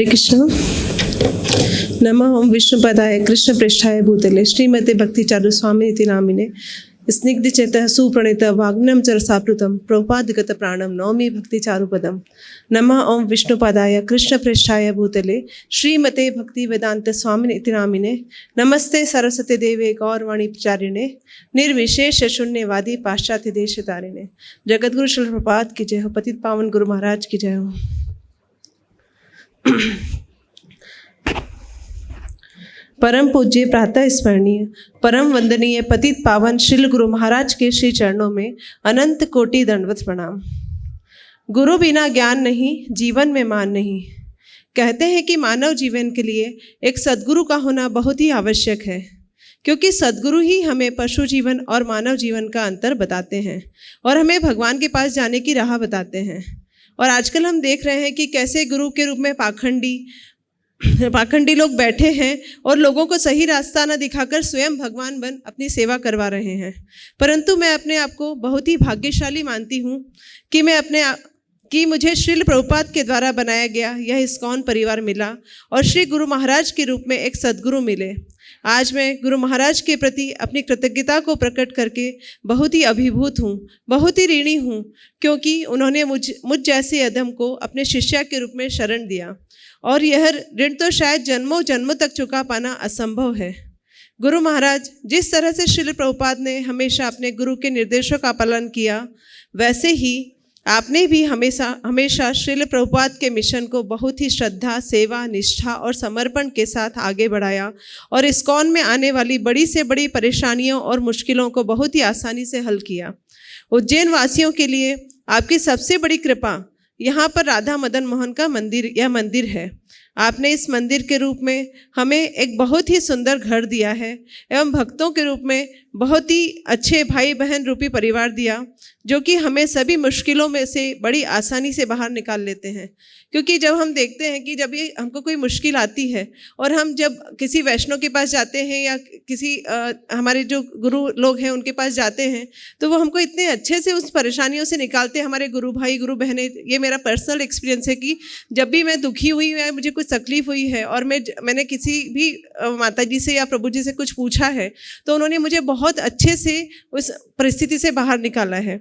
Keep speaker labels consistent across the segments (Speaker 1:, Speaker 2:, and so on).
Speaker 1: हरे कृष्ण। नमः ओम विष्णुपदाय कृष्ण पृष्ठाय भूतले श्रीमते भक्ति चारु स्वामी इति नामिने स्निग्ध चेत सुप्रणीत वाग्नम चरसाप्लुतम प्रभुपादगत प्राणम नौमि भक्ति चारुपदम। नमः ओम विष्णुपदाय कृष्ण पृष्ठाय भूतले श्रीमते भक्ति वेदांत स्वामी इति नामिने नमस्ते सरस्वती देवे गौरवाणी प्रचारिणे निर्विशेष शून्यवादी पाश्चात्य देश तारिणे। जगतगुरु श्रील प्रभुपाद की जय हो। पतित पावन गुरु महाराज की जय हो। परम पूज्य प्रातः स्मरणीय परम वंदनीय पतित पावन श्रील गुरु महाराज के श्री चरणों में अनंत कोटि दंडवत प्रणाम। गुरु बिना ज्ञान नहीं, जीवन में मान नहीं। कहते हैं कि मानव जीवन के लिए एक सद्गुरु का होना बहुत ही आवश्यक है, क्योंकि सद्गुरु ही हमें पशु जीवन और मानव जीवन का अंतर बताते हैं और हमें भगवान के पास जाने की राह बताते हैं। और आजकल हम देख रहे हैं कि कैसे गुरु के रूप में पाखंडी लोग बैठे हैं और लोगों को सही रास्ता न दिखाकर स्वयं भगवान बन अपनी सेवा करवा रहे हैं। परंतु मैं अपने आप को बहुत ही भाग्यशाली मानती हूँ कि मुझे श्रील प्रभुपाद के द्वारा बनाया गया यह इस्कॉन परिवार मिला और श्री गुरु महाराज के रूप में एक सद्गुरु मिले। आज मैं गुरु महाराज के प्रति अपनी कृतज्ञता को प्रकट करके बहुत ही अभिभूत हूँ, बहुत ही ऋणी हूँ, क्योंकि उन्होंने मुझ जैसे अधम को अपने शिष्या के रूप में शरण दिया और यह ऋण तो शायद जन्मों जन्मों तक चुका पाना असंभव है। गुरु महाराज जिस तरह से श्रील प्रभुपाद ने हमेशा अपने गुरु के निर्देशों का पालन किया, वैसे ही आपने भी हमेशा श्रील प्रभुपाद के मिशन को बहुत ही श्रद्धा, सेवा, निष्ठा और समर्पण के साथ आगे बढ़ाया और इस्कॉन में आने वाली बड़ी से बड़ी परेशानियों और मुश्किलों को बहुत ही आसानी से हल किया। उज्जैन वासियों के लिए आपकी सबसे बड़ी कृपा यहाँ पर राधा मदन मोहन का मंदिर है। आपने इस मंदिर के रूप में हमें एक बहुत ही सुंदर घर दिया है एवं भक्तों के रूप में बहुत ही अच्छे भाई बहन रूपी परिवार दिया, जो कि हमें सभी मुश्किलों में से बड़ी आसानी से बाहर निकाल लेते हैं। क्योंकि जब हम देखते हैं कि जब भी हमको कोई मुश्किल आती है और हम जब किसी वैष्णव के पास जाते हैं या किसी हमारे जो गुरु लोग हैं उनके पास जाते हैं, तो वो हमको इतने अच्छे से उस परेशानियों से निकालते हैं। हमारे गुरु भाई गुरु बहनें, ये मेरा पर्सनल एक्सपीरियंस है कि जब भी मैं दुखी हुई या मुझे कुछ तकलीफ हुई है और मैंने किसी भी माता जी से या प्रभु जी से कुछ पूछा है, तो उन्होंने मुझे बहुत अच्छे से उस परिस्थिति से बाहर निकाला है।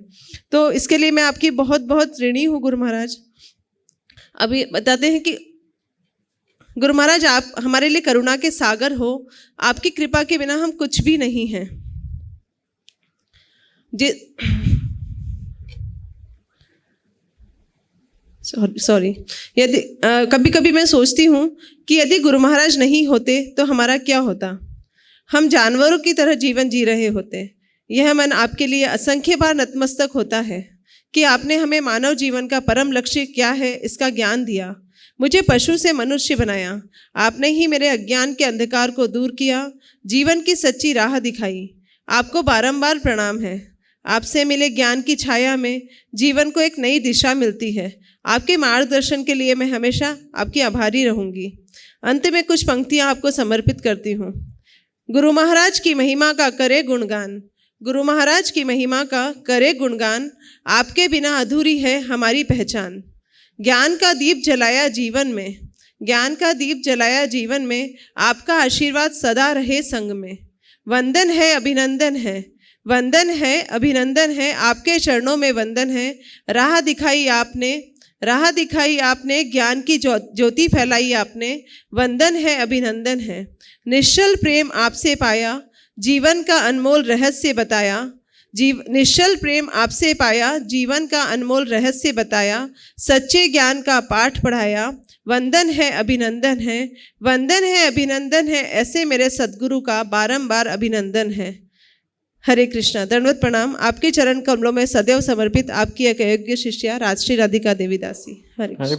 Speaker 1: तो इसके लिए मैं आपकी बहुत बहुत ऋणी हूँ गुरु महाराज। अभी बताते हैं कि गुरु महाराज आप हमारे लिए करुणा के सागर हो। आपकी कृपा के बिना हम कुछ भी नहीं हैं। सॉरी यदि कभी कभी मैं सोचती हूँ कि यदि गुरु महाराज नहीं होते तो हमारा क्या होता। हम जानवरों की तरह जीवन जी रहे होते। यह मन आपके लिए असंख्य बार नतमस्तक होता है कि आपने हमें मानव जीवन का परम लक्ष्य क्या है इसका ज्ञान दिया, मुझे पशु से मनुष्य बनाया। आपने ही मेरे अज्ञान के अंधकार को दूर किया, जीवन की सच्ची राह दिखाई। आपको बारंबार प्रणाम है। आपसे मिले ज्ञान की छाया में जीवन को एक नई दिशा मिलती है। आपके मार्गदर्शन के लिए मैं हमेशा आपकी आभारी रहूंगी। अंत में कुछ पंक्तियां आपको समर्पित करती हूँ। गुरु महाराज की महिमा का करे गुणगान, गुरु महाराज की महिमा का करे गुणगान, आपके बिना अधूरी है हमारी पहचान। ज्ञान का दीप जलाया जीवन में, ज्ञान का दीप जलाया जीवन में, आपका आशीर्वाद सदा रहे संग में। वंदन है अभिनंदन है, वंदन है अभिनंदन है, आपके चरणों में वंदन है। राह दिखाई आपने, ज्ञान की ज्योति फैलाई आपने। वंदन है अभिनंदन है। निश्चल प्रेम आपसे पाया, जीवन का अनमोल रहस्य बताया। निश्चल प्रेम आपसे पाया, जीवन का अनमोल रहस्य बताया। सच्चे ज्ञान का पाठ पढ़ाया। वंदन है अभिनंदन है, वंदन है अभिनंदन है, ऐसे मेरे सद्गुरु का बारंबार अभिनंदन है। हरे कृष्णा। दंडवत प्रणाम। आपके चरण कमलों में सदैव समर्पित आपकी एक अयोग्य शिष्या राजश्री राधिका देवी दासी। हरे कृष्ण।